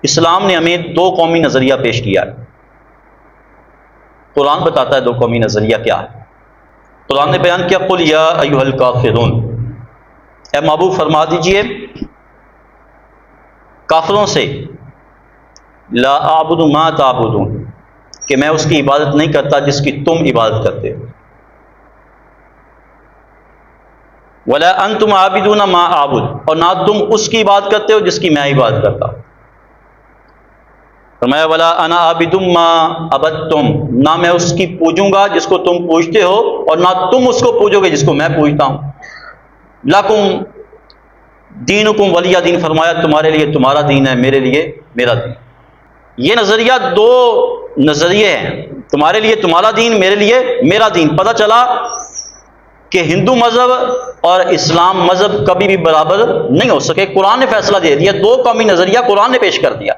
اسلام نے ہمیں دو قومی نظریہ پیش کیا ہے. قرآن بتاتا ہے دو قومی نظریہ کیا ہے. قرآن نے بیان کیا قل یا ایھا الکافرون، اے محبوب فرما دیجئے کافروں سے لا اعبد ما تعبدون، کہ میں اس کی عبادت نہیں کرتا جس کی تم عبادت کرتے ہو، ولا انتم عابدون ما اعبد، اور نہ تم اس کی عبادت کرتے ہو جس کی میں عبادت کرتا ہوں. فرمایا ولا انا عابد ما عبدتم، نہ میں اس کی پوجوں گا جس کو تم پوجتے ہو اور نہ تم اس کو پوجو گے جس کو میں پوجتا ہوں. لکم دینکم ولی دین، فرمایا تمہارے لیے تمہارا دین ہے، میرے لیے میرا دین. یہ نظریہ دو نظریے ہیں، تمہارے لیے تمہارا دین، میرے لیے میرا دین. پتہ چلا کہ ہندو مذہب اور اسلام مذہب کبھی بھی برابر نہیں ہو سکے. قرآن نے فیصلہ دے دیا، دو قومی نظریہ قرآن نے پیش کر دیا.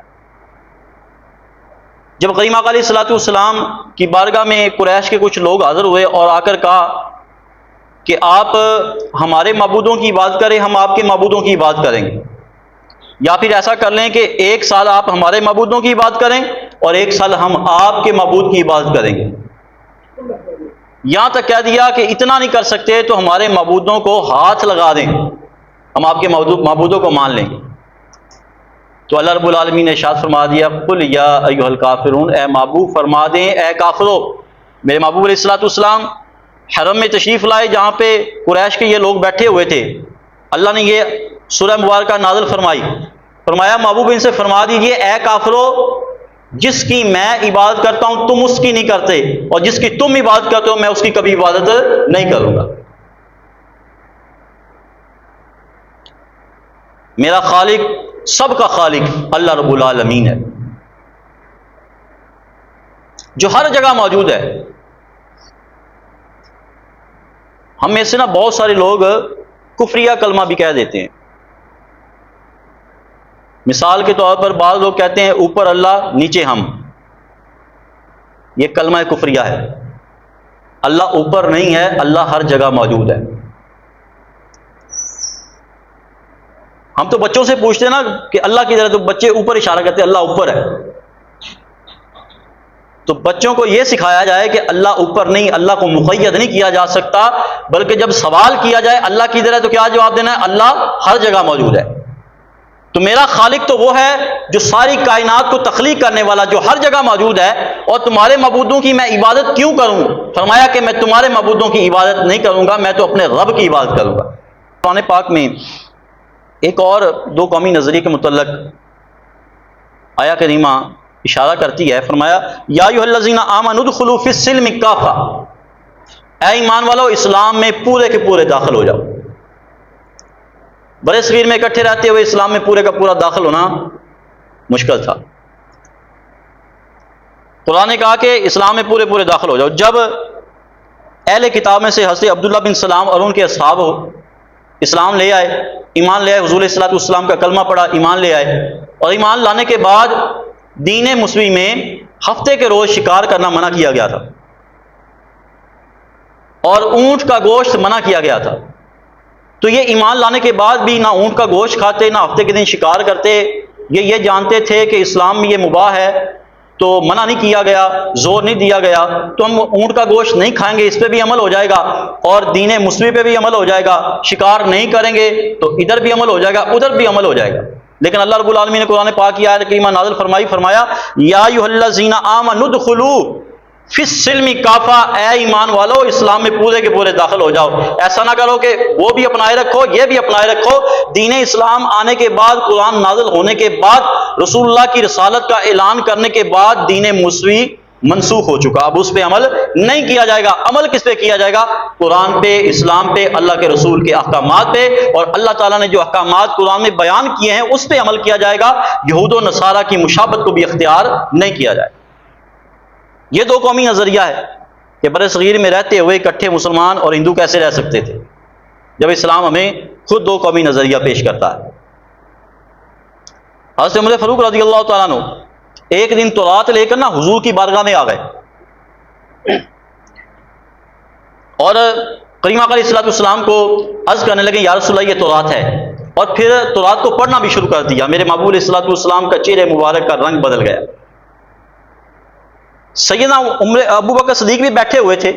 جب کریم آقا علیہ الصلوۃ والسلام کی بارگاہ میں قریش کے کچھ لوگ حاضر ہوئے اور آ کر کہا کہ آپ ہمارے معبودوں کی عبادت کریں، ہم آپ کے معبودوں کی عبادت کریں گے، یا پھر ایسا کر لیں کہ ایک سال آپ ہمارے معبودوں کی عبادت کریں اور ایک سال ہم آپ کے معبود کی عبادت کریں گے. یہاں تک کہہ دیا کہ اتنا نہیں کر سکتے تو ہمارے معبودوں کو ہاتھ لگا دیں، ہم آپ کے معبودوں کو مان لیں گے. تو اللہ رب العالمین نے ارشاد فرما دیا قل یا ایھا الکافرون، اے محبوب فرما دیں اے کافرو. میرے محبوب علیہ الصلوۃ والسلام حرم میں تشریف لائے جہاں پہ قریش کے یہ لوگ بیٹھے ہوئے تھے. اللہ نے یہ سورہ مبارکہ نازل فرمائی، فرمایا محبوب ان سے فرما دیجئے اے کافرو، جس کی میں عبادت کرتا ہوں تم اس کی نہیں کرتے، اور جس کی تم عبادت کرتے ہو میں اس کی کبھی عبادت نہیں کروں گا. میرا خالق، سب کا خالق اللہ رب العالمین ہے جو ہر جگہ موجود ہے. ہم میں سے نا بہت سارے لوگ کفریہ کلمہ بھی کہہ دیتے ہیں. مثال کے طور پر بعض لوگ کہتے ہیں اوپر اللہ نیچے ہم، یہ کلمہ کفریہ ہے. اللہ اوپر نہیں ہے، اللہ ہر جگہ موجود ہے. ہم تو بچوں سے پوچھتے ہیں نا کہ اللہ کی طرح، تو بچے اوپر اشارہ کرتے ہیں اللہ اوپر ہے. تو بچوں کو یہ سکھایا جائے کہ اللہ اوپر نہیں، اللہ کو مقید نہیں کیا جا سکتا، بلکہ جب سوال کیا جائے اللہ کی طرح تو کیا جواب دینا ہے؟ اللہ ہر جگہ موجود ہے. تو میرا خالق تو وہ ہے جو ساری کائنات کو تخلیق کرنے والا، جو ہر جگہ موجود ہے. اور تمہارے معبودوں کی میں عبادت کیوں کروں؟ فرمایا کہ میں تمہارے معبودوں کی عبادت نہیں کروں گا، میں تو اپنے رب کی عبادت کروں گا. قرآن پاک میں ایک اور دو قومی نظریے کے متعلق آیا کریمہ اشارہ کرتی ہے. فرمایا یا ایھا الذین آمنوا ادخلوا فی السلم کافہ، اے ایمان والو اسلام میں پورے کے پورے داخل ہو جاؤ. بڑے صغیر میں اکٹھے رہتے ہوئے اسلام میں پورے کا پورا داخل ہونا مشکل تھا. قرآن نے کہا کہ اسلام میں پورے پورے داخل ہو جاؤ. جب اہل کتاب میں سے حضرت عبداللہ بن سلام اور ان کے اصحاب اسلام لے آئے، ایمان لے آئے، حضور علیہ الصلوۃ والسلام کا کلمہ پڑھا، ایمان لے آئے، اور ایمان لانے کے بعد دین مسیح میں ہفتے کے روز شکار کرنا منع کیا گیا تھا اور اونٹ کا گوشت منع کیا گیا تھا. تو یہ ایمان لانے کے بعد بھی نہ اونٹ کا گوشت کھاتے، نہ ہفتے کے دن شکار کرتے. یہ جانتے تھے کہ اسلام میں یہ مباح ہے، تو منع نہیں کیا گیا، زور نہیں دیا گیا. تو ہم اونٹ کا گوشت نہیں کھائیں گے، اس پہ بھی عمل ہو جائے گا، اور دین مسیح پہ بھی عمل ہو جائے گا. شکار نہیں کریں گے تو ادھر بھی عمل ہو جائے گا، ادھر بھی عمل ہو جائے گا. لیکن اللہ رب العالمین نے قرآن پاک کی آیت کریمہ نازل فرمائی، فرمایا یا ایھا الذین آمنوا ادخلوا فی السلم کافہ، اے ایمان والو اسلام میں پورے کے پورے داخل ہو جاؤ. ایسا نہ کرو کہ وہ بھی اپنائے رکھو یہ بھی اپنائے رکھو. دین اسلام آنے کے بعد، قرآن نازل ہونے کے بعد، رسول اللہ کی رسالت کا اعلان کرنے کے بعد دین مسیح منسوخ ہو چکا. اب اس پہ عمل نہیں کیا جائے گا. عمل کس پہ کیا جائے گا؟ قرآن پہ، اسلام پہ، اللہ کے رسول کے احکامات پہ، اور اللہ تعالیٰ نے جو احکامات قرآن میں بیان کیے ہیں اس پہ عمل کیا جائے گا. یہود و نصارہ کی مشابہت کو بھی اختیار نہیں کیا جائے. یہ دو قومی نظریہ ہے کہ برِ صغیر میں رہتے ہوئے اکٹھے مسلمان اور ہندو کیسے رہ سکتے تھے، جب اسلام ہمیں خود دو قومی نظریہ پیش کرتا ہے. حضرت عمر فاروق رضی اللہ تعالیٰ عنہ ایک دن تورات لے کر نا حضور کی بارگاہ میں آ گئے اور کریم آقا علیہ الصلوۃ والسلام کو عرض کرنے لگے یا رسول اللہ یہ تورات ہے. اور پھر تورات کو پڑھنا بھی شروع کر دیا، میرے محبوب علیہ الصلوۃ والسلام کا چہرے مبارک کا رنگ بدل گیا۔ سیدنا ابو بکر صدیق بھی بیٹھے ہوئے تھے،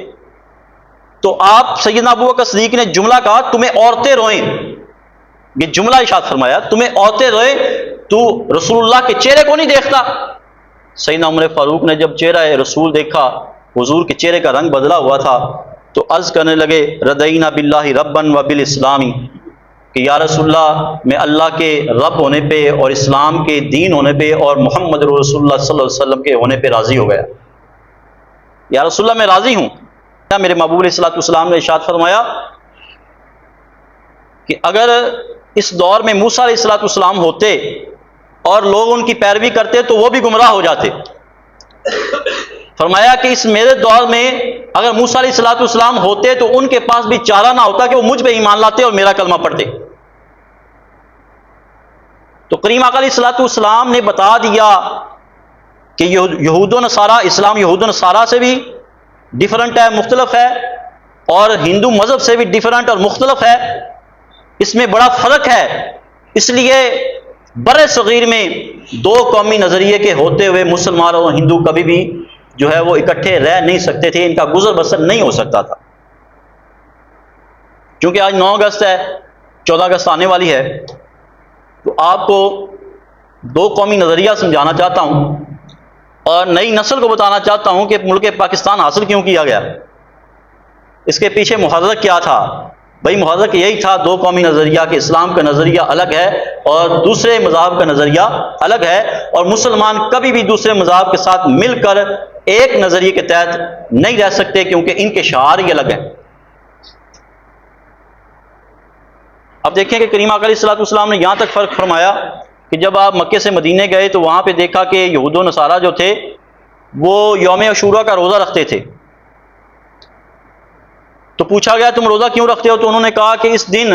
تو آپ سیدنا ابو بکر صدیق نے جملہ کہا تمہیں عورتیں روئیں، یہ جملہ ارشاد فرمایا تمہیں عورتیں روئیں، تو رسول اللہ کے چہرے کو نہیں دیکھتا؟ سیدنا عمر فاروق نے جب چہرہ رسول دیکھا، حضور کے چہرے کا رنگ بدلا ہوا تھا، تو عرض کرنے لگے ردینا باللہ ربن و بالاسلامی، کہ یا رسول اللہ میں اللہ کے رب ہونے پہ اور اسلام کے دین ہونے پہ اور محمد رسول اللہ صلی اللہ علیہ وسلم کے ہونے پہ راضی ہو گیا۔ یا رسول اللہ میں راضی ہوں۔ میرے محبوب علیہ الصلوۃ والسلام نے ارشاد فرمایا کہ اگر اس دور میں موسیٰ علیہ الصلوۃ والسلام ہوتے اور لوگ ان کی پیروی کرتے تو وہ بھی گمراہ ہو جاتے۔ فرمایا کہ اس میرے دور میں اگر موسیٰ علیہ الصلوۃ والسلام ہوتے تو ان کے پاس بھی چارہ نہ ہوتا کہ وہ مجھ پہ ایمان لاتے اور میرا کلمہ پڑھتے۔ تو کریم آقا علیہ الصلوۃ والسلام نے بتا دیا کہ یہود و نصارہ، اسلام یہود و نصارہ سے بھی ڈیفرنٹ ہے، مختلف ہے، اور ہندو مذہب سے بھی ڈیفرنٹ اور مختلف ہے، اس میں بڑا فرق ہے۔ اس لیے بر صغیر میں دو قومی نظریے کے ہوتے ہوئے مسلمان اور ہندو کبھی بھی جو ہے وہ اکٹھے رہ نہیں سکتے تھے، ان کا گزر بسر نہیں ہو سکتا تھا۔ کیونکہ آج 9 اگست ہے، 14 اگست آنے والی ہے، تو آپ کو دو قومی نظریہ سمجھانا چاہتا ہوں اور نئی نسل کو بتانا چاہتا ہوں کہ ملک پاکستان حاصل کیوں کیا گیا، اس کے پیچھے محرک کیا تھا۔ بھائی محرک یہی تھا، دو قومی نظریہ کہ اسلام کا نظریہ الگ ہے اور دوسرے مذاہب کا نظریہ الگ ہے، اور مسلمان کبھی بھی دوسرے مذاہب کے ساتھ مل کر ایک نظریے کے تحت نہیں رہ سکتے، کیونکہ ان کے شعار ہی الگ ہیں۔ اب دیکھیں کہ کریم آقا علیہ الصلوۃ والسلام نے یہاں تک فرق فرمایا کہ جب آپ مکے سے مدینے گئے تو وہاں پہ دیکھا کہ یہود و نصارہ جو تھے وہ یوم عاشوراء کا روزہ رکھتے تھے۔ تو پوچھا گیا تم روزہ کیوں رکھتے ہو؟ تو انہوں نے کہا کہ اس دن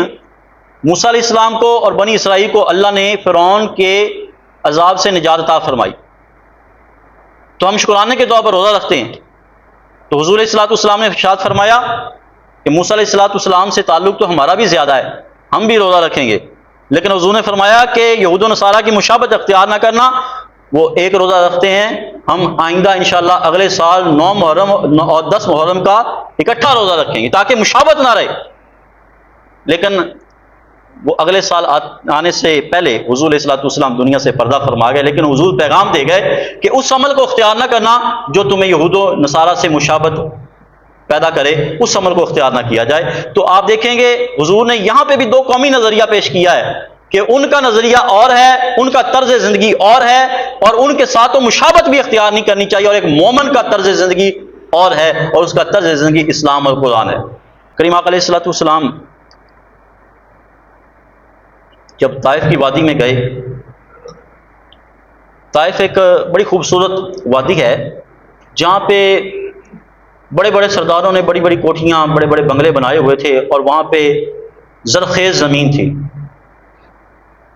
موسیٰ علیہ السلام کو اور بنی اسرائیل کو اللہ نے فرعون کے عذاب سے نجات عطا فرمائی، تو ہم شکرانے کے طور پر روزہ رکھتے ہیں۔ تو حضور علیہ الصلوۃ والسلام نے ارشاد فرمایا کہ موسیٰ علیہ الصلوۃ والسلام سے تعلق تو ہمارا بھی زیادہ ہے، ہم بھی روزہ رکھیں گے، لیکن حضور نے فرمایا کہ یہود و نصارہ کی مشابہت اختیار نہ کرنا، وہ ایک روزہ رکھتے ہیں، ہم آئندہ انشاءاللہ اگلے سال 9 محرم اور 10 محرم کا اکٹھا روزہ رکھیں گے تاکہ مشابہت نہ رہے۔ لیکن وہ اگلے سال آنے سے پہلے حضور علیہ الصلوۃ والسلام دنیا سے پردہ فرما گئے، لیکن حضور پیغام دے گئے کہ اس عمل کو اختیار نہ کرنا جو تمہیں یہود و نصارہ سے مشابہت پیدا کرے، اس عمل کو اختیار نہ کیا جائے۔ تو آپ دیکھیں گے حضور نے یہاں پہ بھی دو قومی نظریہ پیش کیا ہے کہ ان کا نظریہ اور ہے، ان کا طرز زندگی اور ہے، اور ان کے ساتھ مشابہت بھی اختیار نہیں کرنی چاہیے، اور ایک مومن کا طرز زندگی اور ہے، اور اس کا طرز زندگی اسلام اور قرآن ہے۔ کریم آقا علیہ الصلوۃ والسلام جب طائف کی وادی میں گئے، طائف ایک بڑی خوبصورت وادی ہے جہاں پہ بڑے بڑے سرداروں نے بڑی بڑی کوٹھیاں، بڑے بڑے بنگلے بنائے ہوئے تھے، اور وہاں پہ زرخیز زمین تھی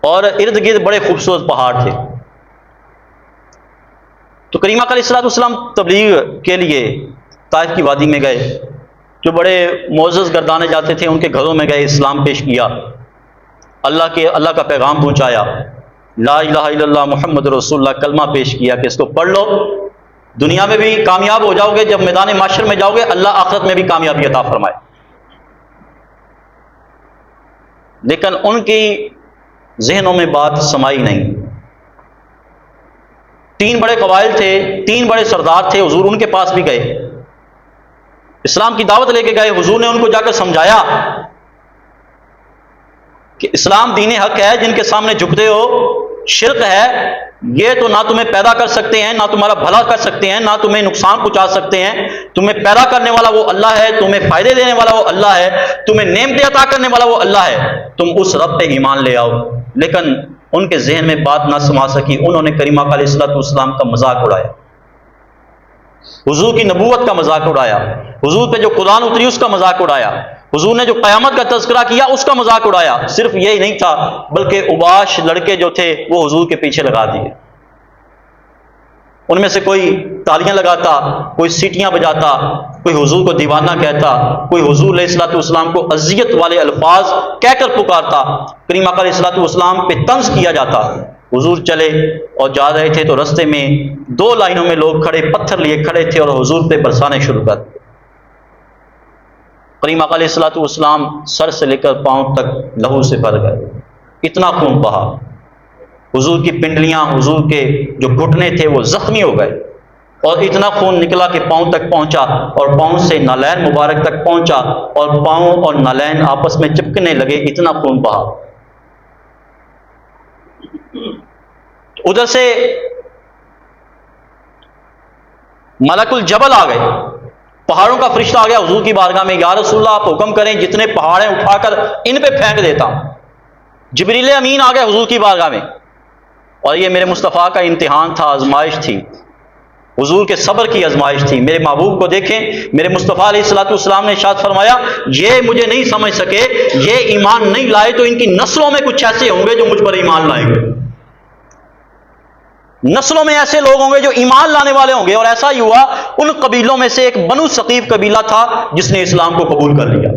اور ارد گرد بڑے خوبصورت پہاڑ تھے۔ تو کریم آقا علیہ الصلوۃ والسلام تبلیغ کے لیے طائف کی وادی میں گئے، جو بڑے معزز گردانے جاتے تھے ان کے گھروں میں گئے، اسلام پیش کیا، اللہ کا پیغام پہنچایا، لا الہ الا اللہ محمد رسول اللہ کلمہ پیش کیا کہ اس کو پڑھ لو، دنیا میں بھی کامیاب ہو جاؤ گے، جب میدان معاشر میں جاؤ گے اللہ آخرت میں بھی کامیابی عطا فرمائے۔ لیکن ان کی ذہنوں میں بات سمائی نہیں۔ 3 بڑے قبائل تھے، 3 بڑے سردار تھے، حضور ان کے پاس بھی گئے، اسلام کی دعوت لے کے گئے، حضور نے ان کو جا کر سمجھایا کہ اسلام دین حق ہے، جن کے سامنے جھکتے ہو شرک ہے، یہ تو نہ تمہیں پیدا کر سکتے ہیں، نہ تمہارا بھلا کر سکتے ہیں، نہ تمہیں نقصان پہنچا سکتے ہیں، تمہیں پیدا کرنے والا وہ اللہ ہے، تمہیں فائدے دینے والا وہ اللہ ہے، تمہیں نعمتیں عطا کرنے والا وہ اللہ ہے، تم اس رب پہ ایمان لے آؤ۔ لیکن ان کے ذہن میں بات نہ سما سکی، انہوں نے کریم آقا علیہ الصلوۃ والسلام کا مذاق اڑایا، حضور کی نبوت کا مذاق اڑایا، حضور پہ جو قرآن اتری اس کا مذاق اڑایا، حضور نے جو قیامت کا تذکرہ کیا اس کا مذاق اڑایا۔ صرف یہی نہیں تھا بلکہ اوباش لڑکے جو تھے وہ حضور کے پیچھے لگا دیے، ان میں سے کوئی تالیاں لگاتا، کوئی سیٹیاں بجاتا، کوئی حضور کو دیوانہ کہتا، کوئی حضور علیہ الصلوۃ والسلام کو اذیت والے الفاظ کہہ کر پکارتا، کریم آقا علیہ الصلوۃ والسلام پہ طنز کیا جاتا۔ حضور چلے اور جا رہے تھے تو رستے میں 2 لائنوں میں لوگ کھڑے، پتھر لیے کھڑے تھے اور حضور پہ برسانے شروع کر دیے۔ کریم آقا علیہ الصلوۃ والسلام سر سے لے کر پاؤں تک لہو سے بھر گئے، اتنا خون بہا، حضور کی پنڈلیاں، حضور کے جو گھٹنے تھے وہ زخمی ہو گئے، اور اتنا خون نکلا کہ پاؤں تک پہنچا، اور پاؤں سے نالین مبارک تک پہنچا، اور پاؤں اور نالین آپس میں چپکنے لگے، اتنا خون بہا۔ ادھر سے ملک الجبل آ گئے، پہاڑوں کا فرشتہ آ گیا حضور کی بارگاہ میں، یا رسول اللہ آپ حکم کریں جتنے پہاڑیں اٹھا کر ان پہ پھینک دیتا ہوں۔ جبریل امین آ گئے حضور کی بارگاہ میں، اور یہ میرے مصطفیٰ کا امتحان تھا، آزمائش تھی، حضور کے صبر کی آزمائش تھی۔ میرے محبوب کو دیکھیں، میرے مصطفیٰ علیہ الصلوۃ والسلام نے ارشاد فرمایا یہ مجھے نہیں سمجھ سکے، یہ ایمان نہیں لائے تو ان کی نسلوں میں کچھ ایسے ہوں گے جو مجھ پر ایمان لائیں گے، نسلوں میں ایسے لوگ ہوں گے جو ایمان لانے والے ہوں گے۔ اور ایسا ہی ہوا، ان قبیلوں میں سے ایک بنو ثقیف قبیلہ تھا جس نے اسلام کو قبول کر لیا۔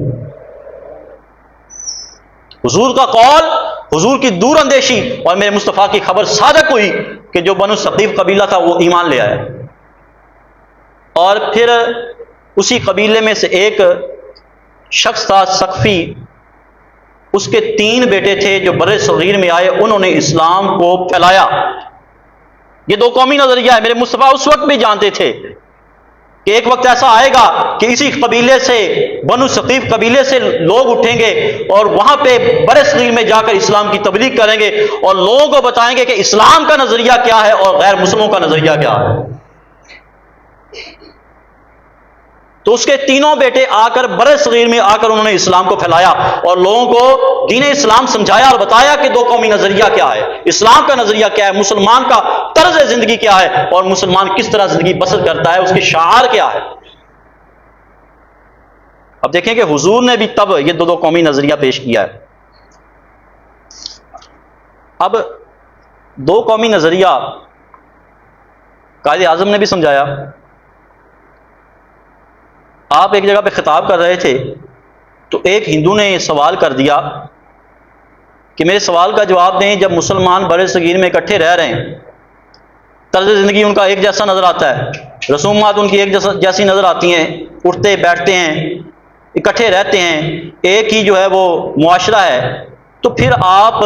حضور کا قول، حضور کی دور اندیشی اور میرے مصطفیٰ کی خبر صادق ہوئی کہ جو بنو ثقیف قبیلہ تھا وہ ایمان لے آیا۔ اور پھر اسی قبیلے میں سے ایک شخص تھا ثقفی، اس کے 3 بیٹے تھے جو بر صغیر میں آئے، انہوں نے اسلام کو پھیلایا۔ یہ 2 قومی نظریہ ہے۔ میرے مصطفیٰ اس وقت بھی جانتے تھے کہ ایک وقت ایسا آئے گا کہ اسی قبیلے سے، بنو ثقیف قبیلے سے لوگ اٹھیں گے اور وہاں پہ بر صغیر میں جا کر اسلام کی تبلیغ کریں گے اور لوگوں کو بتائیں گے کہ اسلام کا نظریہ کیا ہے اور غیر مسلموں کا نظریہ کیا ہے۔ تو اس کے 3 بیٹے آ کر بر صغیر میں آ کر انہوں نے اسلام کو پھیلایا اور لوگوں کو دین اسلام سمجھایا اور بتایا کہ 2 قومی نظریہ کیا ہے، اسلام کا نظریہ کیا ہے، مسلمان کا طرز زندگی کیا ہے اور مسلمان کس طرح زندگی بسر کرتا ہے، اس کے شعار کیا ہے۔ اب دیکھیں کہ حضور نے بھی تب یہ 2 قومی نظریہ پیش کیا ہے۔ اب 2 قومی نظریہ قائد اعظم نے بھی سمجھایا۔ آپ ایک جگہ پہ خطاب کر رہے تھے تو ایک ہندو نے سوال کر دیا کہ میرے سوال کا جواب دیں، جب مسلمان بر صغیر میں اکٹھے رہ رہے ہیں، طرز زندگی ان کا ایک جیسا نظر آتا ہے، رسومات ان کی ایک جیسی نظر آتی ہیں، اٹھتے بیٹھتے ہیں، اکٹھے رہتے ہیں، ایک ہی جو ہے وہ معاشرہ ہے، تو پھر آپ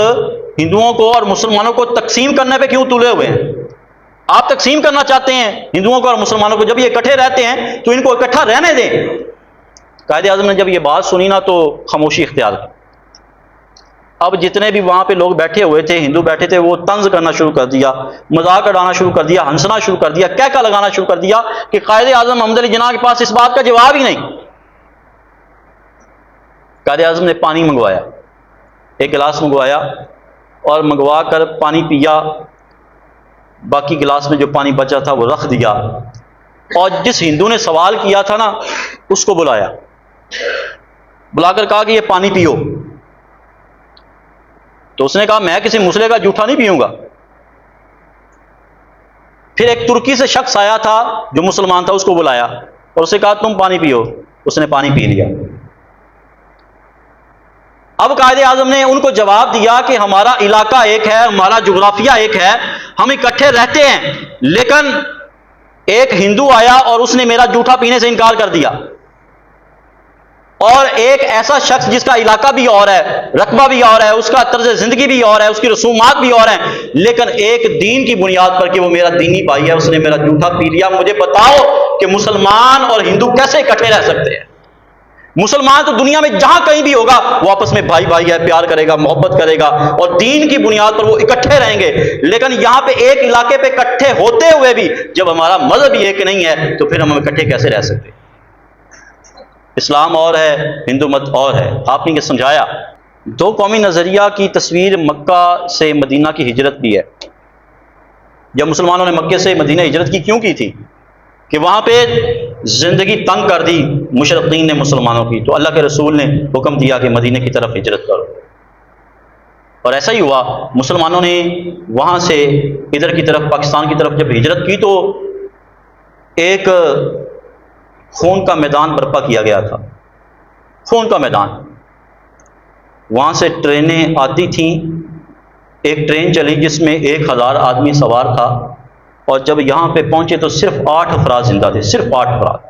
ہندوؤں کو اور مسلمانوں کو تقسیم کرنے پہ کیوں تلے ہوئے ہیں؟ آپ تقسیم کرنا چاہتے ہیں ہندوؤں کو اور مسلمانوں کو، جب یہ اکٹھے رہتے ہیں تو ان کو اکٹھا رہنے دیں۔ قائد اعظم نے جب یہ بات سنی نا تو خاموشی اختیار کی۔ اب جتنے بھی وہاں پہ لوگ بیٹھے ہوئے تھے، ہندو بیٹھے تھے، وہ طنز کرنا شروع کر دیا، مذاق اڑانا شروع کر دیا، ہنسنا شروع کر دیا، کہکا لگانا شروع کر دیا کہ قائد اعظم محمد علی جناح کے پاس اس بات کا جواب ہی نہیں۔ قائد اعظم نے پانی منگوایا، ایک گلاس منگوایا اور منگوا کر پانی پیا، باقی گلاس میں جو پانی بچا تھا وہ رکھ دیا، اور جس ہندو نے سوال کیا تھا نا اس کو بلایا، بلا کر کہا کہ یہ پانی پیو۔ تو اس نے کہا میں کسی مسلے کا جھوٹا نہیں پیوں گا۔ پھر ایک ترکی سے شخص آیا تھا جو مسلمان تھا، اس کو بلایا اور اسے کہا تم پانی پیو، اس نے پانی پی لیا۔ اب قائد اعظم نے ان کو جواب دیا کہ ہمارا علاقہ ایک ہے، ہمارا جغرافیہ ایک ہے، ہم اکٹھے رہتے ہیں، لیکن ایک ہندو آیا اور اس نے میرا جھوٹا پینے سے انکار کر دیا، اور ایک ایسا شخص جس کا علاقہ بھی اور ہے، رقبہ بھی اور ہے، اس کا طرز زندگی بھی اور ہے، اس کی رسومات بھی اور ہیں، لیکن ایک دین کی بنیاد پر کہ وہ میرا دینی بھائی ہے، اس نے میرا جھوٹا پی لیا۔ مجھے بتاؤ کہ مسلمان اور ہندو کیسے اکٹھے رہ سکتے ہیں؟ مسلمان تو دنیا میں جہاں کہیں بھی ہوگا وہ آپس میں بھائی بھائی ہے، پیار کرے گا، محبت کرے گا اور دین کی بنیاد پر وہ اکٹھے رہیں گے، لیکن یہاں پہ ایک علاقے پہ اکٹھے ہوتے ہوئے بھی جب ہمارا مذہب ہی ایک نہیں ہے تو پھر ہم اکٹھے کیسے رہ سکتے؟ اسلام اور ہے، ہندو مت اور ہے۔ آپ نے یہ سمجھایا۔ 2 قومی نظریہ کی تصویر مکہ سے مدینہ کی ہجرت بھی ہے۔ جب مسلمانوں نے مکے سے مدینہ ہجرت کی کیوں کی تھی؟ کہ وہاں پہ زندگی تنگ کر دی مشرقین نے مسلمانوں کی، تو اللہ کے رسول نے حکم دیا کہ مدینہ کی طرف ہجرت کرو، اور ایسا ہی ہوا، مسلمانوں نے وہاں سے ادھر کی طرف پاکستان کی طرف جب ہجرت کی تو ایک خون کا میدان برپا کیا گیا تھا، خون کا میدان۔ وہاں سے ٹرینیں آتی تھیں، ایک ٹرین چلی جس میں 1000 آدمی سوار تھا، اور جب یہاں پہ پہنچے تو صرف 8 افراد زندہ تھے، صرف 8 افراد۔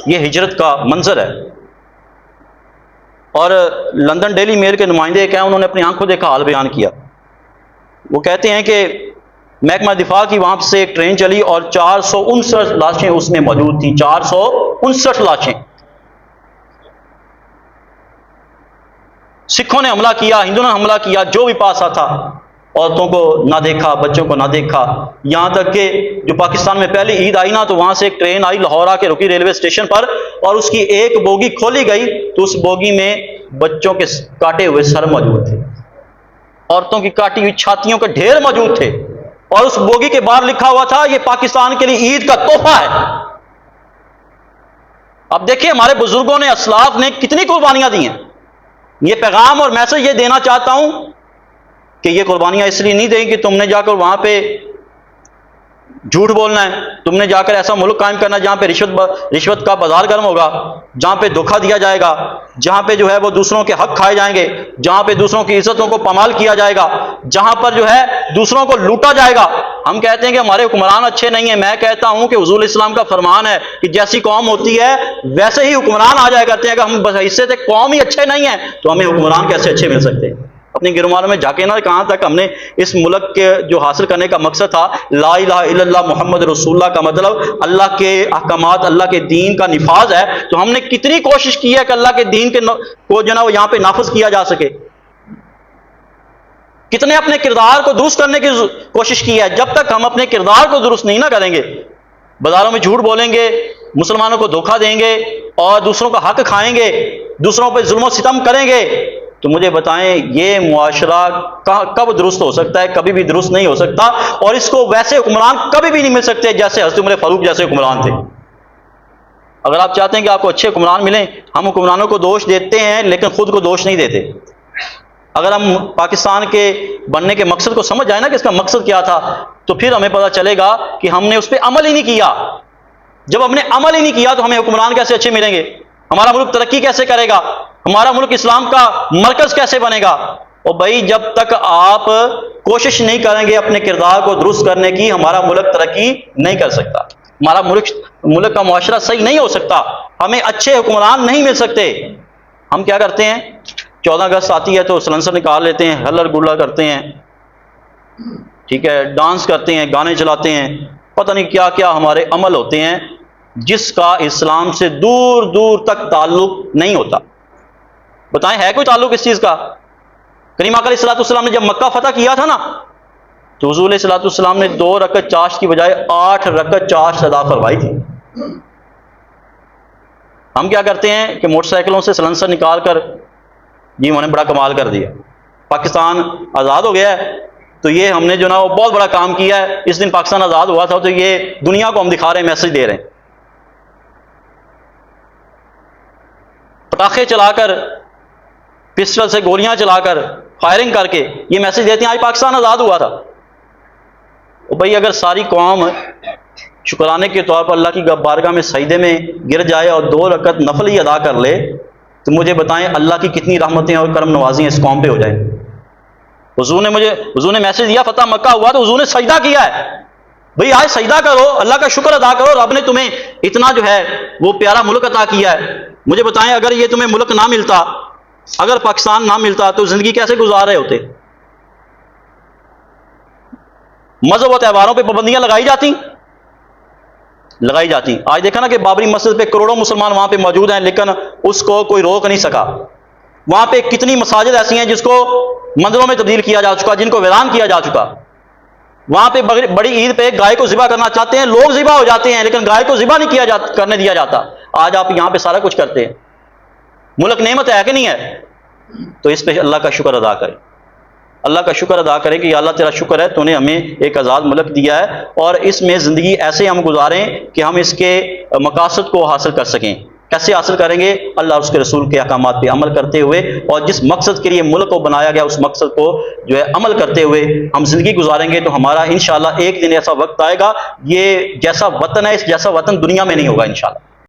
یہ ہجرت کا منظر ہے۔ اور لندن ڈیلی میل کے نمائندے کیا انہوں نے اپنی آنکھوں دیکھا حال بیان کیا۔ وہ کہتے ہیں کہ محکمہ دفاع کی وہاں سے ایک ٹرین چلی اور 459 لاشیں اس میں موجود تھیں، 459 لاشیں۔ سکھوں نے حملہ کیا، ہندوؤں نے حملہ کیا، جو بھی پاس آتا، عورتوں کو نہ دیکھا، بچوں کو نہ دیکھا، یہاں تک کہ جو پاکستان میں پہلی عید آئی نا تو وہاں سے ایک ٹرین آئی، لاہور آ کے رکی ریلوے اسٹیشن پر، اور اس کی ایک بوگی کھولی گئی تو اس بوگی میں بچوں کے کاٹے ہوئے سر موجود تھے، عورتوں کی کاٹی ہوئی چھاتیوں کے ڈھیر موجود تھے، اور اس بوگی کے باہر لکھا ہوا تھا یہ پاکستان کے لیے عید کا تحفہ ہے۔ اب دیکھیں ہمارے بزرگوں نے، اسلاف نے کتنی قربانیاں دی ہیں۔ یہ پیغام اور میسج یہ دینا چاہتا ہوں کہ یہ قربانیاں اس لیے نہیں دیں کہ تم نے جا کر وہاں پہ جھوٹ بولنا ہے، تم نے جا کر ایسا ملک قائم کرنا جہاں پہ رشوت کا بازار گرم ہوگا، جہاں پہ دھوکہ دیا جائے گا، جہاں پہ جو ہے وہ دوسروں کے حق کھائے جائیں گے، جہاں پہ دوسروں کی عزتوں کو پامال کیا جائے گا، جہاں پر جو ہے دوسروں کو لوٹا جائے گا۔ ہم کہتے ہیں کہ ہمارے حکمران اچھے نہیں ہیں، میں کہتا ہوں کہ حضور اسلام کا فرمان ہے کہ جیسی قوم ہوتی ہے ویسے ہی حکمران آ جایا کرتے ہیں۔ اگر ہم بس حصے سے قوم ہی اچھے نہیں ہیں تو ہمیں حکمران کیسے اچھے مل سکتے ہیں؟ اپنی گرمانوں میں جھانکے نا، کہاں تک ہم نے اس ملک کے جو حاصل کرنے کا مقصد تھا لا الہ الا اللہ محمد رسول اللہ کا مطلب اللہ کے احکامات، اللہ کے دین کا نفاذ ہے، تو ہم نے کتنی کوشش کی ہے کہ اللہ کے دین کے کو جو نا وہ یہاں پہ نافذ کیا جا سکے، کتنے اپنے کردار کو درست کرنے کی کوشش کی ہے۔ جب تک ہم اپنے کردار کو درست نہیں نہ کریں گے، بازاروں میں جھوٹ بولیں گے، مسلمانوں کو دھوکہ دیں گے اور دوسروں کا حق کھائیں گے، دوسروں پہ ظلم و ستم کریں گے، تو مجھے بتائیں یہ معاشرہ کب درست ہو سکتا ہے؟ کبھی بھی درست نہیں ہو سکتا، اور اس کو ویسے حکمران کبھی بھی نہیں مل سکتے جیسے حضرت عمر فاروق جیسے حکمران تھے۔ اگر آپ چاہتے ہیں کہ آپ کو اچھے حکمران ملیں، ہم حکمرانوں کو دوش دیتے ہیں لیکن خود کو دوش نہیں دیتے۔ اگر ہم پاکستان کے بننے کے مقصد کو سمجھ جائیں نا کہ اس کا مقصد کیا تھا، تو پھر ہمیں پتہ چلے گا کہ ہم نے اس پہ عمل ہی نہیں کیا۔ جب ہم نے عمل ہی نہیں کیا تو ہمیں حکمران کیسے اچھے ملیں گے؟ ہمارا ملک ترقی کیسے کرے گا؟ ہمارا ملک اسلام کا مرکز کیسے بنے گا؟ اور بھائی جب تک آپ کوشش نہیں کریں گے اپنے کردار کو درست کرنے کی، ہمارا ملک ترقی نہیں کر سکتا، ہمارا ملک کا معاشرہ صحیح نہیں ہو سکتا، ہمیں اچھے حکمران نہیں مل سکتے۔ ہم کیا کرتے ہیں؟ 14 اگست آتی ہے تو سلنسر نکال لیتے ہیں، ہلر گلا کرتے ہیں، ٹھیک ہے، ڈانس کرتے ہیں، گانے چلاتے ہیں، پتہ نہیں کیا کیا ہمارے عمل ہوتے ہیں جس کا اسلام سے دور دور تک تعلق نہیں ہوتا۔ بتائیں ہے کوئی تعلق اس چیز کا؟ کریم آقا علیہ الصلوۃ والسلام نے جب مکہ فتح کیا تھا نا تو حضور علیہ الصلوۃ والسلام نے 2 رکعت چاشت کی بجائے 8 رکعت چاشت ادا فرمائی تھی۔ ہم کیا کرتے ہیں کہ موٹر سائیکلوں سے سلنسر نکال کر جی انہوں نے بڑا کمال کر دیا، پاکستان آزاد ہو گیا ہے تو یہ ہم نے جو نا وہ بہت بڑا کام کیا ہے، اس دن پاکستان آزاد ہوا تھا تو یہ دنیا کو ہم دکھا رہے ہیں، میسج دے رہے ہیں۔ پٹاخے چلا کر، پسٹل سے گولیاں چلا کر، فائرنگ کر کے یہ میسج دیتے ہیں آج پاکستان آزاد ہوا تھا۔ بھائی اگر ساری قوم شکرانے کے طور پر اللہ کی بارگاہ میں سجدے میں گر جائے اور 2 رکعت نفل ہی ادا کر لے تو مجھے بتائیں اللہ کی کتنی رحمتیں اور کرم نوازیاں اس قوم پہ ہو جائیں۔ حضور نے میسج دیا فتح مکہ ہوا تو حضور نے سجدہ کیا ہے، بھئی آج سجدہ کرو، اللہ کا شکر ادا کرو، رب نے تمہیں اتنا جو ہے وہ پیارا ملک عطا کیا ہے۔ مجھے بتائیں اگر یہ تمہیں ملک نہ ملتا، اگر پاکستان نہ ملتا تو زندگی کیسے گزار رہے ہوتے؟ مذہب و تہواروں پہ پابندیاں لگائی جاتی۔ آج دیکھا نا کہ بابری مسجد پہ کروڑوں مسلمان وہاں پہ موجود ہیں لیکن اس کو کوئی روک نہیں سکا۔ وہاں پہ کتنی مساجد ایسی ہیں جس کو مندروں میں تبدیل کیا جا چکا، جن کو ویران کیا جا چکا۔ وہاں پہ بڑی عید پہ گائے کو ذبح کرنا چاہتے ہیں، لوگ ذبح ہو جاتے ہیں لیکن گائے کو ذبح نہیں کرنے دیا جاتا۔ آج آپ یہاں پہ سارا کچھ کرتے ہیں۔ ملک نعمت ہے کہ نہیں ہے؟ تو اس پہ اللہ کا شکر ادا کریں، اللہ کا شکر ادا کریں کہ یا اللہ تیرا شکر ہے تو نے ہمیں ایک آزاد ملک دیا ہے، اور اس میں زندگی ایسے ہم گزاریں کہ ہم اس کے مقاصد کو حاصل کر سکیں۔ کیسے حاصل کریں گے؟ اللہ اور اس کے رسول کے احکامات پہ عمل کرتے ہوئے، اور جس مقصد کے لیے ملک کو بنایا گیا اس مقصد کو جو ہے عمل کرتے ہوئے ہم زندگی گزاریں گے، تو ہمارا انشاءاللہ ایک دن ایسا وقت آئے گا، یہ جیسا وطن ہے اس جیسا وطن دنیا میں نہیں ہوگا انشاءاللہ۔